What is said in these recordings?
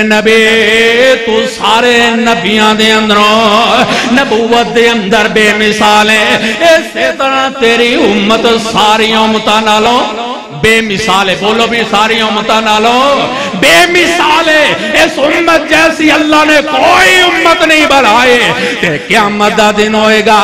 نبی تو سارے نبیاں دے اندروں نبوت دے اندر بے مثال ہے، اسی طرح تیری امت ساری امتاں نالوں بے مثال ہے۔ بولو بھی ساری امتاں نالوں بے مثال ہے۔ اس امت جیسی اللہ نے کوئی امت نہیں بنائے کہ قیامت دا دن ہوئے گا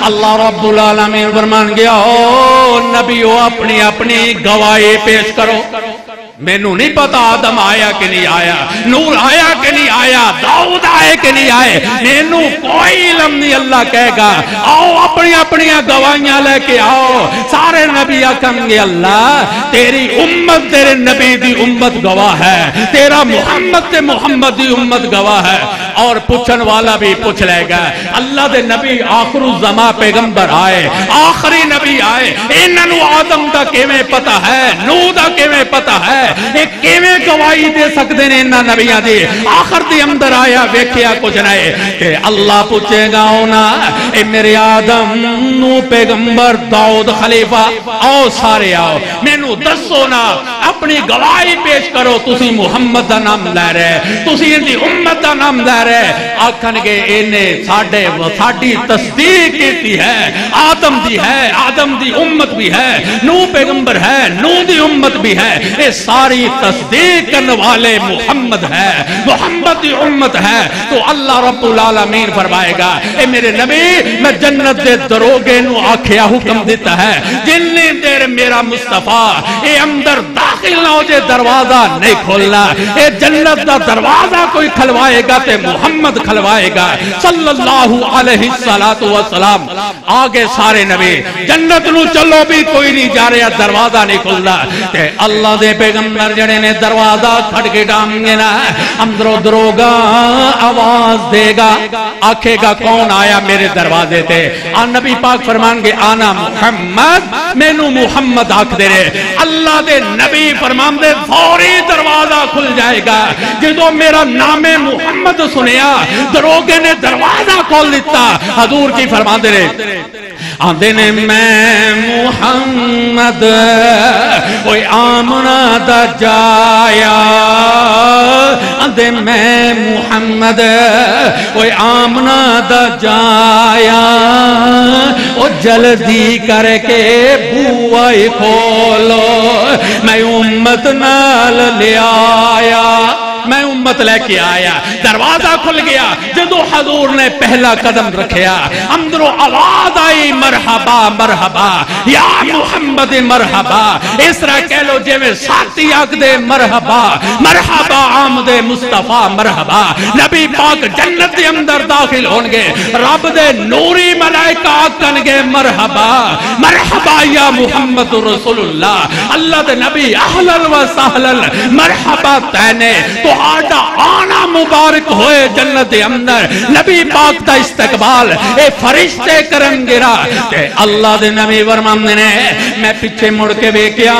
اللہ رب العالمین فرمان گیا او نبیو اپنی اپنی گواہی پیش کرو۔ مینوں نہیں پتا آدم آیا کہ نہیں آیا، نور آیا کہ نہیں آیا، داؤد آئے کہ نہیں آئے، مینوں کوئی علم نہیں۔ اللہ کہے گا آؤ اپنی اپنی گواہیاں لے کے آؤ۔ سارے نبی آکھیں گے اللہ تیری امت تیرے نبی دی امت گواہ ہے، تیرا محمد تے محمد دی امت گواہ ہے۔ اور پوچھن والا بھی پوچھ لے گا اللہ دے نبی آخر الزمان پیغمبر آئے، آخری نبی آئے، انہوں آدم دا کیویں پتا ہے، نوح دا کیویں پتا ہے، ایک کیویں گواہی دے سکتے ہیں انہاں نبیاں دی آخر دی اندر آیا ویکھیا کچھ نہیں کہ اللہ پوچھے گا ہونا اے میرے آدم نوح پیغمبر داؤد خلیفہ آؤ سارے آؤ مینوں دسو نا اپنی گواہی پیش کرو تسی محمد دا نام لے رہے تسی ان دی امت دا نام لے رہے آکھن گے انہیں ساڈی تصدیق کیتی ہے آدم دی ہے آدم دی امت بھی ہے نوح پیغمبر ہے نوح دی امت بھی ہے یہ ساری تصدیق کرنے والے محمد ہے محمد دی امت ہے تو اللہ رب العالمین فرمائے گا اے میرے نبی میں جنت دے دروگے نو آکھیا حکم دیتا ہے جننی دیر میرا مصطفیٰ اے اندر داخل نہ ہو جے دروازہ نہیں کھولنا اے جنت دا دروازہ کوئی کھلوائے گا تے محمد کھلوائے گا صلی اللہ علیہ السلام آگے سارے نبی جنت نو چلو بھی کوئی نہیں جا رہا دروازہ نہیں کھلنا تے اللہ دے پیغمبر جڑے نے دروازہ کھٹ کے ڈامنگے نا اندروں دروگا آواز دے گا آکھے گا کون آیا میرے دروازے تے نبی پاک فرمان گے آنا محمد مینو محمد آکھ دے رہے اللہ دے نبی فرمان دے فوری دروازہ کھل جائے گا جدو میرا نام محمد سنیا دروگے نے دروازہ کھول دیتا حضور کی فرمان دے رہے آندے نے میں محمد کوئی آمنہ دا جایا آندے میں محمد کوئی آمنہ دا جایا او جلدی کر کے بوئے کھولو میں امت نال لے آیا میں امت لے کے آیا دروازہ کھل گیا جدو حضور نے پہلا قدم رکھیا اندروں آواز آئی مرحبا مرحبا یا محمد مرحبا اس طرح کہہ لو جے میں ساتھی آگ دے مرحبا مرحبا آمد مصطفیٰ مرحبا نبی پاک جنت دے اندر داخل ہونگے رب دے نوری ملائکہ آکن گے مرحبا مرحبا یا محمد رسول اللہ اللہ دے نبی اہلل و سہلل مرحبا تینے تو آڈا آنا مبارک ہوئے جنت دے اندر نبی پاک دا استقبال اے فرشتے کرن گرا کہ اللہ دے نبی ورمان نے میں پیچھے مڑ کے بے کیا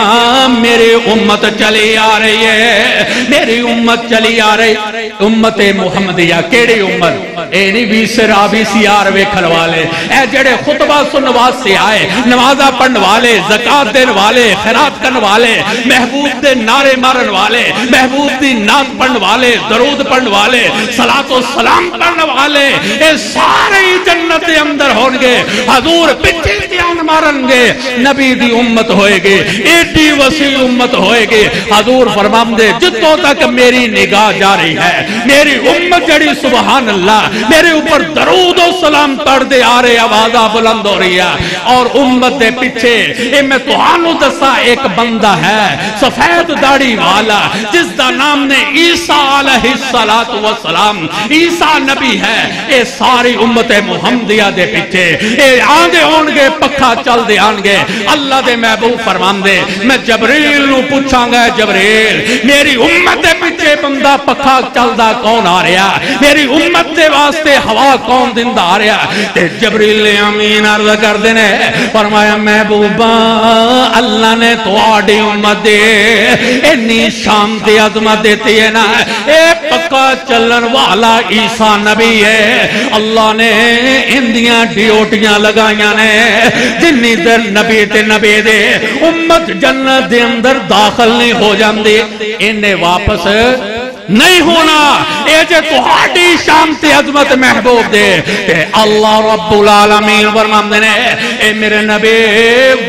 میری امت چلی آ رہی ہے میری امت چلی آ رہی امت محمدیہ کیڑی امت اے نہیں بھی سرا بھی سیار وے کھلوالے اے جڑے خطبہ سنواز سے آئے نمازہ پڑھن والے زکاة دین والے خیرات کرن والے محبوب دے نعرے مارن والے محبوب دی نعت پڑھن والے درود پڑھن والے صلاۃ و سلام پڑھن والے اے سارے جنت دے اندر ہونگے حضور پچھے دھیان مارن گے نبی دی امت ہوئے گے ایڈی وسیع امت ہوئے گے حضور فرمان دے جتوں تک میری نگاہ جا رہی ہے میری امت جڑی سبحان اللہ میرے اوپر درود و سلام پڑھ دے آ رہے آوازہ بلند ہو رہی ہے اور امت دے پچھے اے میں توانو دسا ایک بندہ ہے سفید داڑھی والا جس دا نام نے عیسیٰ علیہ السلام عیسیٰ نبی ہے اے ساری امت محمدیہ دے پچھے اے آندے ہونگے پکھا چل دے آنگے اللہ دے محبوب فرمان دے میں جبریل نو پوچھاں گا جبریل میری امت دے پچھے بندہ پکھا چل دا کون آ رہا میری امت دے واسطے ہوا کون دن دا آ رہا تے جبریل امین عرض کر دینے فرمایا محبوبہ اللہ نے تو آڈی امت دے انی شام دے عظمت دیتی ہے نا اے پکا چلن والا عیسیٰ نبی ہے اللہ نے اندیاں ڈیوٹیاں لگائیاں نے جنی در نبی تے نبی دے امت جنت دے اندر داخل نہیں ہو جاندی انہیں واپس نہیں ہونا اے جے تہاڈی شان تے عظمت محبوب دے کہ اللہ رب العالمین فرماندے نے اے میرے نبی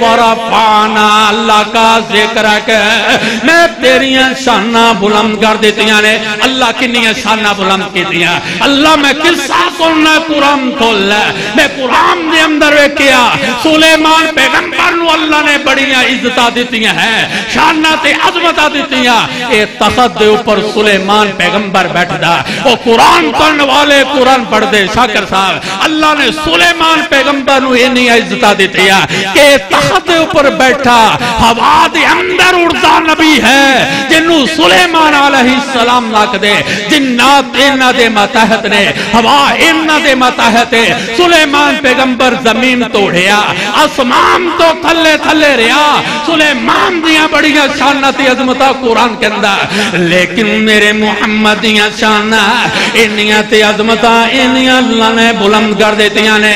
ورفعنا اللہ کا ذکر ہے میں تیریاں شاناں بلند کر دیتیاں نے اللہ کنیاں شاناں بلند کیتیاں اللہ میں قصہ سننا قرآن کھولنا میں قرآن دے اندر ویکھیا سلیمان پیغمبر نو اللہ نے بڑیاں عزتاں دتیاں ہیں شاناں تے عظمتاں دتیاں اے تخت دے اوپر سلیمان پیغمبر بیٹھدا وہ قرآن پڑھنے والے قرآن پڑھ دے شاکر صاحب اللہ نے سلیمان پیغمبر نو اتنی عزتاں دتیاں کہ تخت دے اوپر بیٹھا ہوا دے اندر اڑدا نبی ہے جنوں سلیمان علیہ السلام لکھ دے جنات انہاں دے ماتحت نے ہوا انہاں دے ماتحت سلیمان پیغمبر زمین توڑیا آسمان تو تھلے تھلے رہیا سلیمان دیاں بڑیاں شاناں تے عظمتاں قرآن کے اندر لیکن میرے محمد دیاں شاناں انیاں تے عظمتاں انیاں اللہ نے بلند کر دیتیاں نے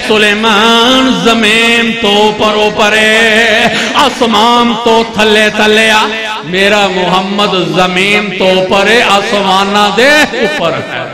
سلیمان زمین تو پرو پرے آسمان تو تھلے تھلیا میرا محمد زمین تو پرے آسمانہ دے اوپر ہے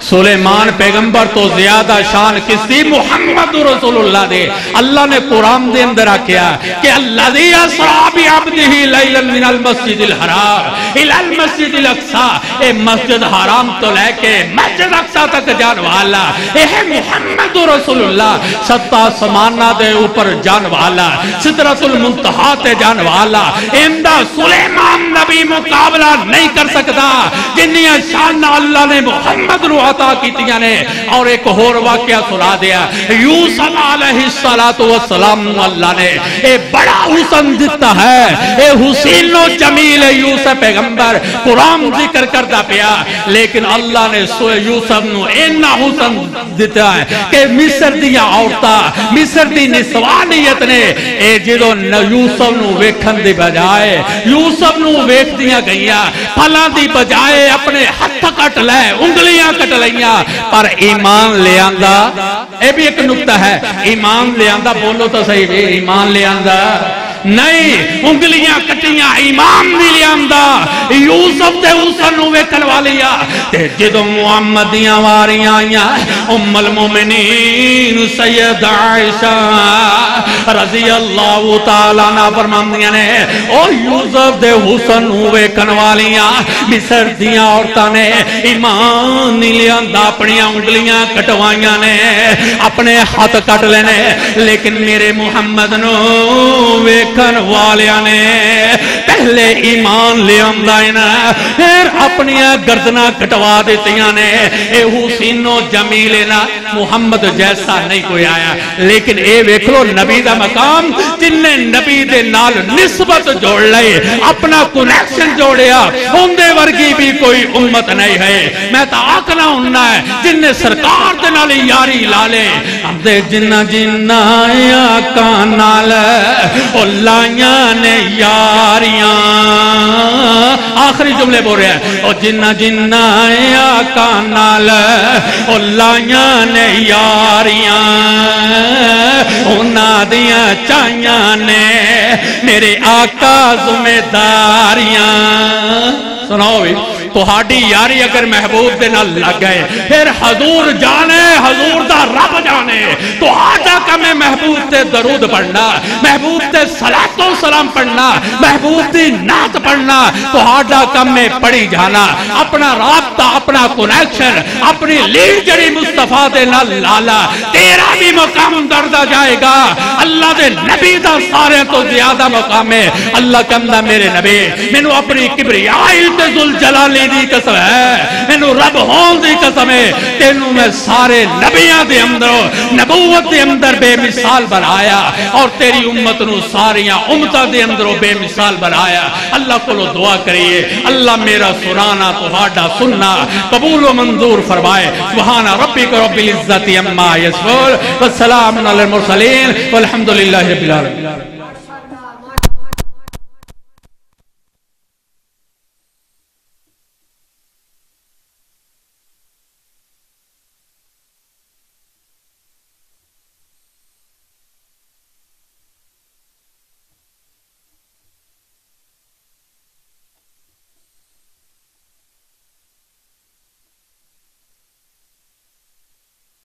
سلیمان پیغمبر تو زیادہ شان کسی محمد رسول اللہ دے اللہ نے قرآن دے اندر کیا کہ الذی اسری بعبدہ لیلا من المسجد الحرام الی المسجد الاقصی اے مسجد حرام تو لے کے مسجد اقصی تک جان والا اے محمد رسول اللہ ستا آسمانہ دے اوپر جان والا سدرۃ المنتہا تے جان والا اندہ سلیمان نبی مقابلہ نہیں کر سکتا جنیاں شان اللہ نے محمد رو عطا کیتیاں نے اور ایک اور واقعہ سنا دیا یوسف علیہ السلام اللہ نے اے بڑا حسن دیتا ہے اے حسین و جمیل یوسف پیغمبر قرآن ذکر کردہ پیا لیکن اللہ نے یوسف نو اینا حسن دیتا ہے کہ مصر دیا عورتا مصر دی نسوانیت نے اے جدو یوسف نو ویکھن دی بجائے یوسف نو ویکھ دیا گئیا پھلا دی بجائے اپنے ہتھ کٹ لے انگلیاں کٹ لئیاں پر ایمان لے آندہ اے بھی ایک نکتہ ہے ایمان لے آندہ بولو تو صحیح بھی ایمان لے آندہ نہیں انگلیاں کٹیاں ایمان نہیں لے آندہ یوسف تے حسن ہوئے کلوالیا تے جدو محمدیاں واریاں آئیاں ام المومنین سید عائشہ رضی اللہ تعالیٰ نا فرماندیاں نے او یوسف دے حسن ہوئے کلوالیاں مصر دیاں عورتاں نے ایمان نہیں لے آندہ اپنی انگلیاں کٹوائیاں نے اپنے ہاتھ کٹ لینے لیکن میرے محمد نو ویکھن والیاں نے پہلے ایمان لے آمدائنا پھر اپنی گردنا کٹوا دیتیاں نے اے حسین و جمیلنا محمد جیسا نہیں کوئی آیا لیکن اے ویکھلو نبی دا مقام جن نے نبی دے نال نسبت جوڑ لئے اپنا کنیکشن جوڑیا ہوندے ورگی بھی کوئی امت نہیں ہے میں تا آکنا ہننا ہے جن نے سرکار دے نال یاری لالے ہم دے جنہ جنہ آقا نال لائیاں نے یاریاں آخری جملے بول رہے ہیں او جنہ جنہ آقا نال لائیاں نے یاریاں اونا دیاں چاہیاں نے میرے آقا ذمہ داریاں سناؤ بھی تو ہاڑی یاری اگر محبوب دے نہ لگ گئے پھر حضور جانے حضور دا رب جانے تو آجا کا میں محبوب تے درود پڑھنا محبوب تے صلاۃ و سلام پڑھنا محبوب دی نعت پڑھنا تو آجا کا میں پڑھی جانا اپنا رابطہ اپنا کنیکشن اپنی لیڈ جڑی مصطفیٰ دے نہ لالا تیرا بھی مقام دردہ جائے گا اللہ دے نبی دا سارے تو زیادہ مقام ہے اللہ کمدہ میرے نبی میں نے اپنی کبریائی تے ذوالجلالی دی قسم ہے میں نے رب ہون دی قسم ہے تینوں میں سارے نبیاں دے اندر نبوت دے اندر بے مثال بنایا اور تیری امت نو ساریاں امتہ دے اندر بے مثال بنایا اللہ کو لو دعا کریے اللہ میرا سنانا تہاڈا سننا قبول و منظور فرمائے سبحان ربک رب العزت عما یصفون والسلام علی المرسلین والحمدللہ رب العالمین